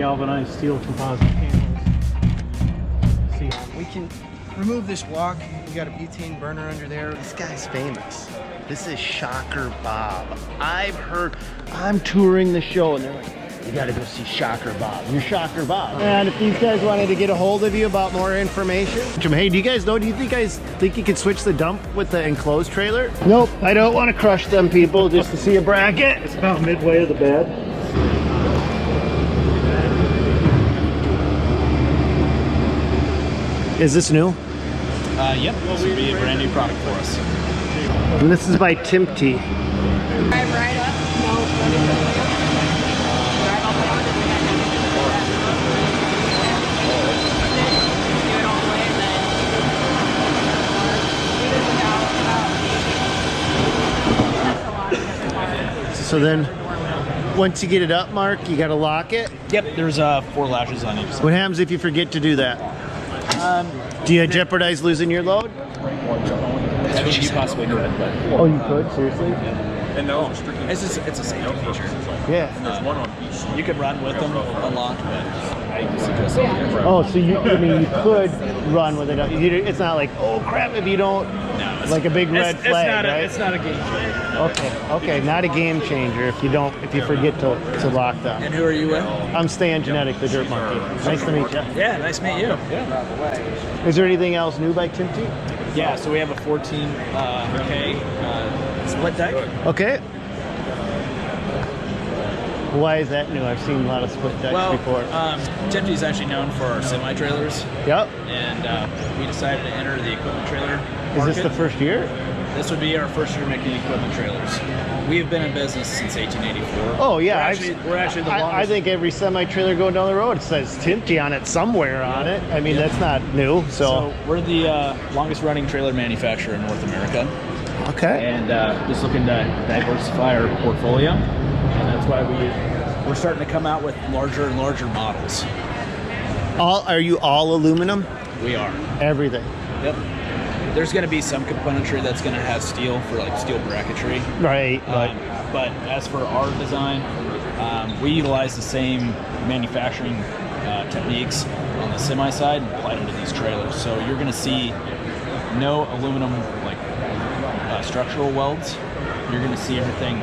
Galvanized steel composite panels. See, We can remove this walk. We got a butane burner under there. This guy's famous. This is Shocker Bob. I've heard, I'm touring the show and they're like, you gotta go see Shocker Bob. You're Shocker Bob. And if these guys wanted to get a hold of you about more information, hey, do you guys think you could switch the dump with the enclosed trailer? Nope, I don't want to crush them people just to see a bracket. it's about midway of the bed. Is this new? Yep, this would be a brand new product for us. And this is by Timpty. Drive right up. No, drive all the way on and then do it all the way and then that's a lot of different parts. So then, once you get it up, Mark, you gotta lock it. Yep, there's 4 lashes on each side. What happens if you forget to do that? Do you jeopardize losing your load? I mean, you possibly could, but Oh, you could? Seriously? And those are strictly it's a safety feature. Yeah. there's one on each. You could run with them unlocked, but I suggest that you get Oh, so you could run with it. It's not like, oh crap, if you don't, like a big red flag, right? It's not a game changer. Okay, not a game changer if you forget to lock them. And who are you with? I'm Stan Genetic, the Dirt Monkey. Nice to meet you. Yeah, nice to meet you. Is there anything else new by Timpty? Yeah, so we have a 14K split deck. Okay. Why is that new? I've seen a lot of split decks before. Timpty is actually known for our semi-trailers, Yep. and we decided to enter the equipment trailer Is market. this the first year? This would be our first year making equipment trailers. We have been in business since 1884. Oh yeah, We're actually the longest. I think every semi-trailer going down the road says Timpty on it somewhere on it. I mean, that's not new. So we're the longest running trailer manufacturer in North America, okay. and just looking to diversify our portfolio, and that's why we're starting to come out with larger and larger models. Are you all aluminum? We are. Everything. Yep. There's going to be some componentry that's going to have steel for like steel bracketry. Right. But as for our design, we utilize the same manufacturing techniques on the semi side and apply them to these trailers. So you're going to see no aluminum like structural welds. You're going to see everything,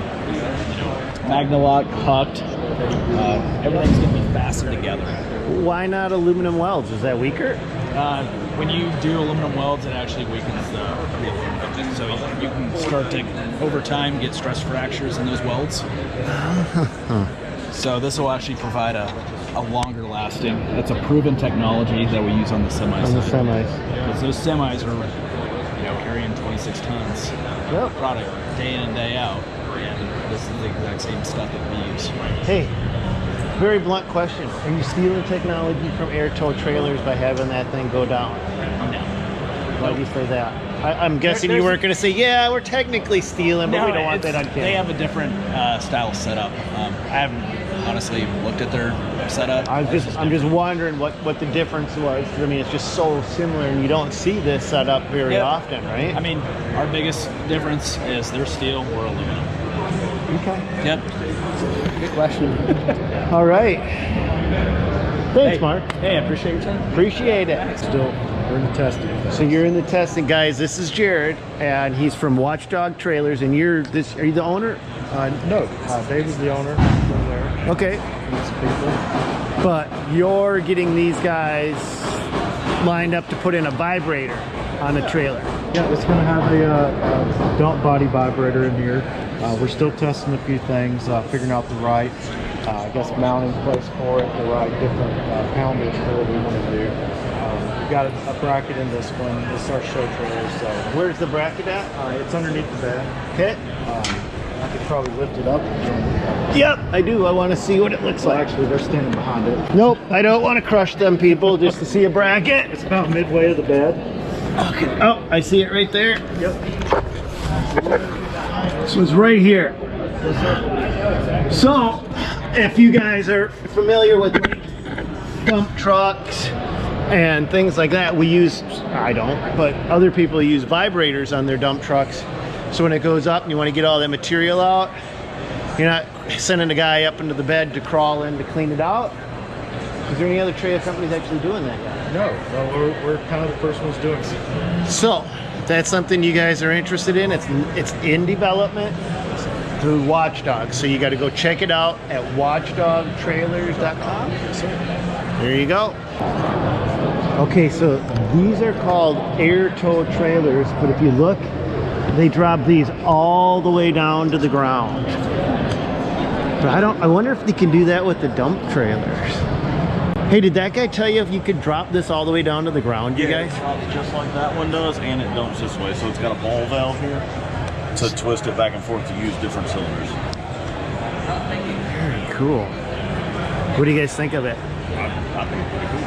Magnalock, hucked. Everything's going to be fastened together. Why not aluminum welds? Is that weaker? When you do aluminum welds, it actually weakens the aluminum. So you can start to, over time, get stress fractures in those welds. So this will actually provide a longer lasting. It's a proven technology that we use on the semis. On the semis. Because those semis are, carrying 26 tons of product day in and day out. And this is the exact same stuff that we use. Hey, very blunt question. Are you stealing technology from air tow trailers by having that thing go down? No. Why do you say that? I'm guessing you weren't going to say, yeah, we're technically stealing, but we don't want that on camera. They have a different style setup. I haven't honestly looked at their setup. I'm just wondering what the difference was. I mean, it's just so similar, and you don't see this setup very often, right? I mean, our biggest difference is their steel, we're aluminum. Okay. Yep. Good question. All right. Thanks, Mark. Hey, I appreciate your time. Appreciate it. Still, we're in the testing. So you're in the testing, guys. This is Jared, and he's from Watchdog Trailers, and are you the owner? No, David's the owner from there. Okay. These people. But you're getting these guys lined up to put in a vibrator on the trailer. Yeah, it's going to have a dump body vibrator in here. We're still testing a few things, figuring out the right, mounting place for it, the right different poundage for what we want to do. We've got a bracket in this one. This is our show trailer. So Where's the bracket at? it's underneath the bed. Okay. I could probably lift it up. Yep, I do. I want to see what it looks So like. actually, they're standing behind it. Nope, I don't want to crush them people just to see a bracket. It's about midway of the bed. Okay. Oh, I see it right there. Yep. So it's right here. So, if you guys are familiar with dump trucks and things like that, I don't, but other people use vibrators on their dump trucks. So when it goes up and you want to get all that material out, you're not sending a guy up into the bed to crawl in to clean it out. Is there any other trailer companies actually doing that yet? No, we're kind of the first ones doing it. So, if that's something you guys are interested in, it's in development through Watchdog. So you got to go check it out at watchdogtrailers.com. There you go. Okay, so these are called air tow trailers, but if you look, they drop these all the way down to the ground. But I wonder if they can do that with the dump trailers. Hey, did that guy tell you if you could drop this all the way down to the ground, you guys? It drops just like that one does, and it dumps this way. So it's got a ball valve here to twist it back and forth to use different cylinders. Very cool. What do you guys think of it? I think it's pretty cool.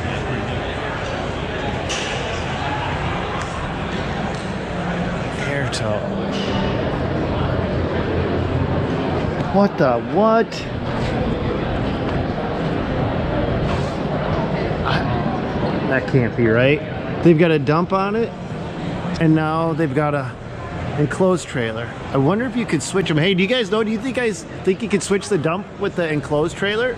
Air tow. What the what? That can't be right. They've got a dump on it, and now they've got a enclosed trailer. I wonder if you could switch them. Hey, do you guys know? Do you guys think you could switch the dump with the enclosed trailer?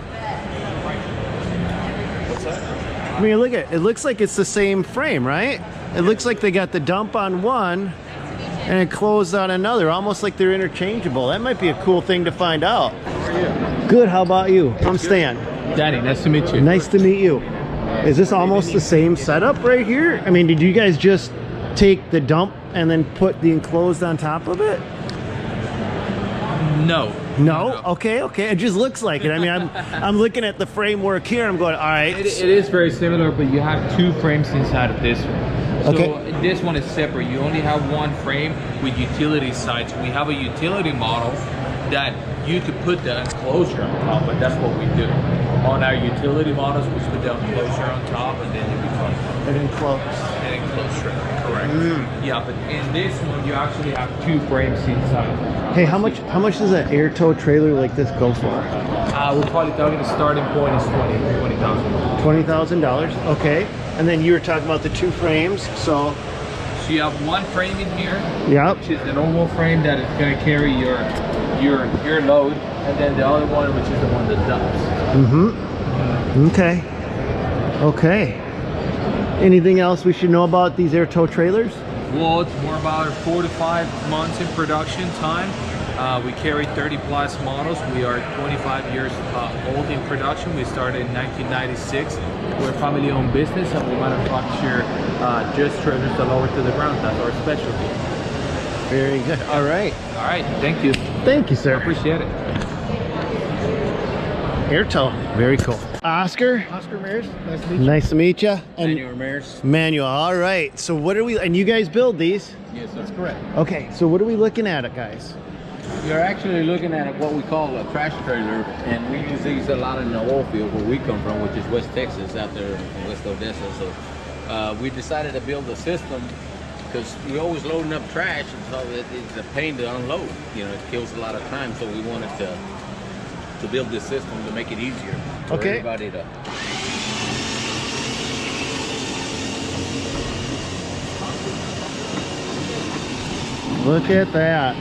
What's that? I mean, look at it. It looks like it's the same frame, right? It looks like they got the dump on one and enclosed on another, almost like they're interchangeable. That might be a cool thing to find out. Good. How about you? I'm Stan. Danny, nice to meet you. Nice to meet you. Is this almost the same setup right here? I mean, did you guys just take the dump and then put the enclosed on top of it? No. No? Okay, okay. It just looks like it. I mean, I'm looking at the framework here. I'm going, all right. It is very similar, but you have two frames inside of this one. So Okay. this one is separate. You only have one frame with utility sides. We have a utility model that you could put the enclosure on top, but that's what we do. On our utility models, we put the enclosure on top, and then it becomes It enclosed. an enclosed trailer. Correct. Yeah, but in this one, you actually have two frames inside. Hey, how much does an air tow trailer like this go for? We're probably talking the starting point is $20,000. $20,000. Okay. And then you were talking about the two frames. So, So you have one frame in here, yep. which is the normal frame that is going to carry your load, and then the other one, which is the one that dumps. Okay. Okay. Anything else we should know about these air tow trailers? Well, it's more about 4 to 5 months in production time. We carry 30 plus models. We are 25 years old in production. We started in 1996. We're a family-owned business, and we manufacture just trailers that lower to the ground. That's our specialty. Very good. All right. All right, thank you. Thank you, sir. Appreciate it. Air tow. Very cool. Oscar. Oscar Mears, nice to meet you. Nice to meet you. And Manuel Ramirez. Manuel. All right. So what are we? And you guys build these? Yes, that's Correct. Okay. So what are we looking at, guys? You're actually looking at what we call a trash trailer, and we use these a lot in the oil field where we come from, which is West Texas, out there in West Odessa. So we decided to build a system because we're always loading up trash, and so it's a pain to unload. You know, it kills a lot of time. So we wanted to build this system to make it easier for Okay. everybody to. Look at that.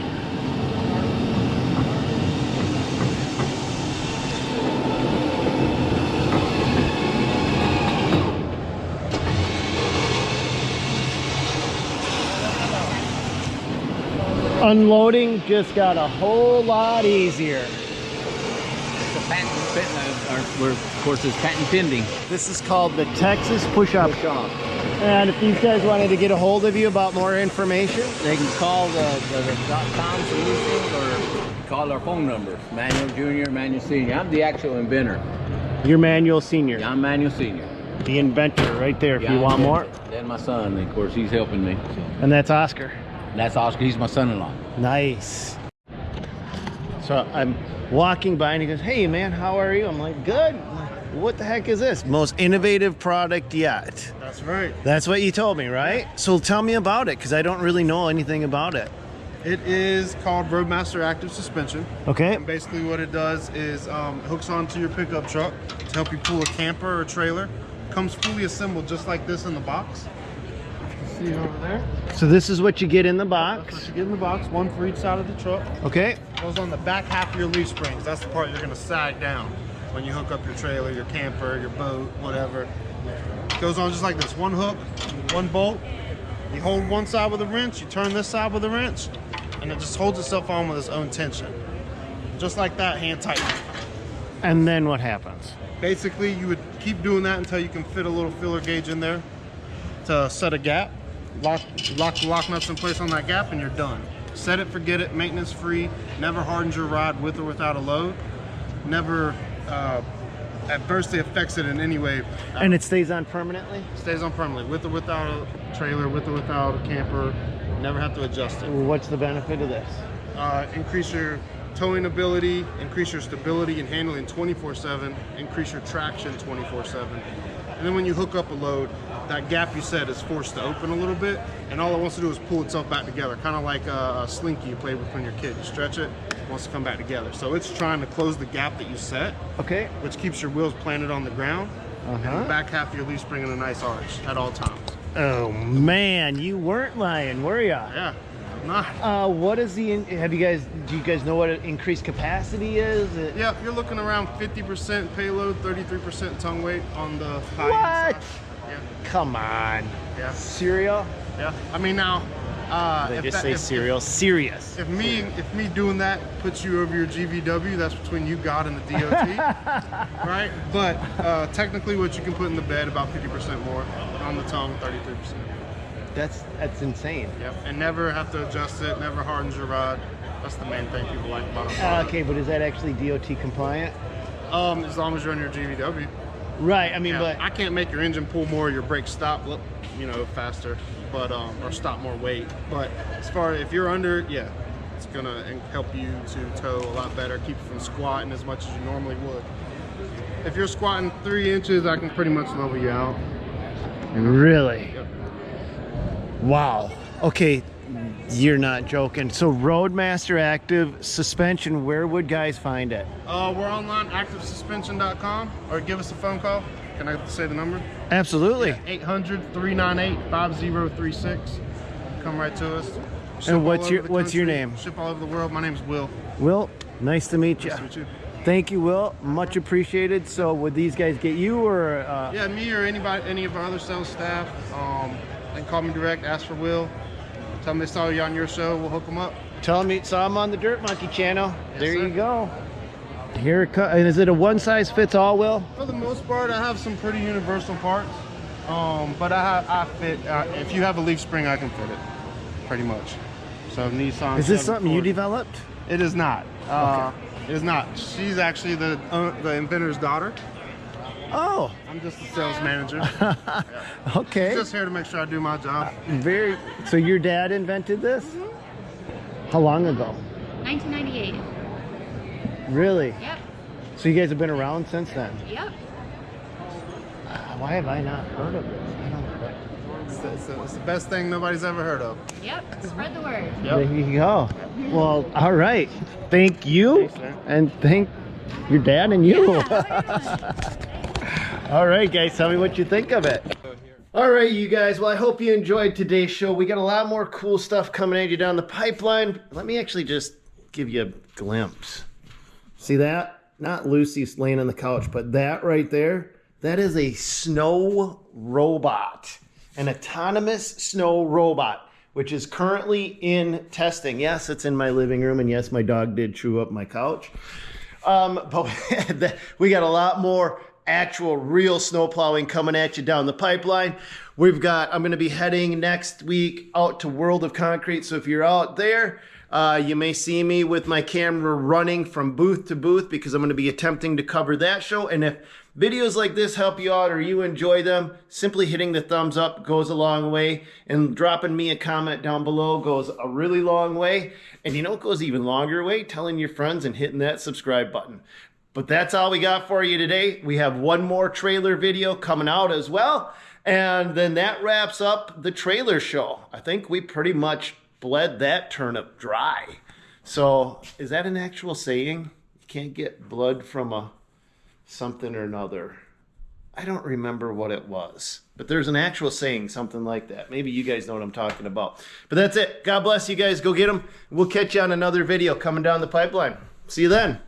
Unloading just got a whole lot easier. It's a patent, of course, it's patent pending. This is called the Texas Push-Up. Shop. And if these guys wanted to get a hold of you about more information, They can call the .com solutions or call our phone numbers. Manuel Jr., Manuel Senior. I'm the actual inventor. you're Manuel Senior, I'm Manuel Senior. the inventor right there if you want more. Then my son, of course, he's helping me. So And that's Oscar. that's Oscar. He's my son-in-law. Nice. So I'm walking by and he goes, hey man, how are you? I'm like, good. I'm like, what the heck is this? Most innovative product yet. That's right. That's what you told me, right? So tell me about it, because I don't really know anything about it. It is called Roadmaster Active Suspension. Okay. And basically what it does is hooks onto your pickup truck to help you pull a camper or a trailer. Comes fully assembled just like this in the box. You see over there? So this is what you get in the That's what box. you get in the box, one for each side of the truck. Okay. Goes on the back half of your leaf springs. That's the part you're gonna sag down. when you hook up your trailer, your camper, your boat, whatever. It goes on just like this, one hook, one bolt. You hold one side with a wrench, you turn this side with a wrench, and it just holds itself on with its own tension. Just like that, hand tighten. And then what happens? Basically, you would keep doing that until you can fit a little filler gauge in there to set a gap. Lock the lock nuts in place on that gap, and you're done. Set it, forget it, maintenance free, never hardens your rod with or without a load, never adversely affects it in any way. And it stays on permanently? Stays on permanently, with or without a trailer, with or without a camper, never have to adjust it. What's the benefit of this? Increase your towing ability, increase your stability and handling 24/7, increase your traction 24/7. And then when you hook up a load, that gap you set is forced to open a little bit, and all it wants to do is pull itself back together, kind of like a slinky you played with when you're a kid. You stretch it, it wants to come back together. So it's trying to close the gap that you set, Okay. which keeps your wheels planted on the ground, and the back half of your leaf spring in a nice arch at all times. Oh man, you weren't lying, were ya? Yeah, not. What is the, do you guys know what an increased capacity is? Yeah, you're looking around 50% payload, 33% tongue weight on the high What? end side. Yeah. Come on. Yeah. Cereal? Yeah. I mean now, They just say cereal. Serious. If me doing that puts you over your GVW, that's between you, God, and the DOT, right? But technically, what you can put in the bed about 50% more on the tongue, 33%. That's insane. Yep. And never have to adjust it. Never hardens your rod. That's the main thing people like about it. Okay, but is that actually DOT compliant? As long as you're on your GVW. Right. I mean, Yeah, but I can't make your engine pull more, your brakes stop, faster, but or stop more weight. But as far as if you're under, yeah, it's gonna help you to tow a lot better, keep you from squatting as much as you normally would. If you're squatting 3 inches, I can pretty much level you out. really? Yep. Wow. Okay, you're not joking. So Roadmaster Active Suspension, where would guys find it? We're online, activesuspension.com, or give us a phone call. Can I say the number? Absolutely. 800-398-5036. Come right to us. Ship And all over the what's your country, name? Ship all over the world. My name's Will. Will, nice to meet you. Nice to meet you. Thank you, Will. Much appreciated. So would these guys get you or? Yeah, me or any of our other sales staff. They can call me direct, ask for Will. Tell them they saw you on your show, we'll hook them up. Tell them you saw them on the Dirt Monkey channel. Yes, there sir. you go. Here it comes. And is it a one size fits all, Will? For the most part, I have some pretty universal parts. But I fit, if you have a leaf spring, I can fit it, pretty much. So Nissan. Is this something you 740. developed? It is not. Okay. It is not. She's actually the inventor's daughter. Oh, I'm just the sales manager. okay. Just here to make sure I do my job. Very. So your dad invented this? How long ago? 1998. Really? Yep. So you guys have been around since then? Yep. Why have I not heard of this? I don't know. It's the best thing nobody's ever heard of. Yep. Spread the word. There you go. Well, all right. Thank you. Thanks, man. And thank your dad and you. Yeah, All right, guys, tell me what you think of it. All right, you guys. Well, I hope you enjoyed today's show. We got a lot more cool stuff coming at you down the pipeline. Let me actually just give you a glimpse. See that? Not Lucy's laying on the couch, but that right there, that is a snow robot, an autonomous snow robot, which is currently in testing. Yes, it's in my living room, and yes, my dog did chew up my couch. But we got a lot more actual real snow plowing coming at you down the pipeline. I'm going to be heading next week out to World of Concrete. So if you're out there, you may see me with my camera running from booth to booth because I'm going to be attempting to cover that show. And if videos like this help you out or you enjoy them, simply hitting the thumbs up goes a long way, and dropping me a comment down below goes a really long way. And you know what goes even longer way? Telling your friends and hitting that subscribe button. But that's all we got for you today. We have one more trailer video coming out as well. And then that wraps up the trailer show. I think we pretty much bled that turnip dry. So is that an actual saying? You can't get blood from a something or another. I don't remember what it was, but there's an actual saying, something like that. Maybe you guys know what I'm talking about. But that's it. God bless you guys. Go get them. We'll catch you on another video coming down the pipeline. See you then.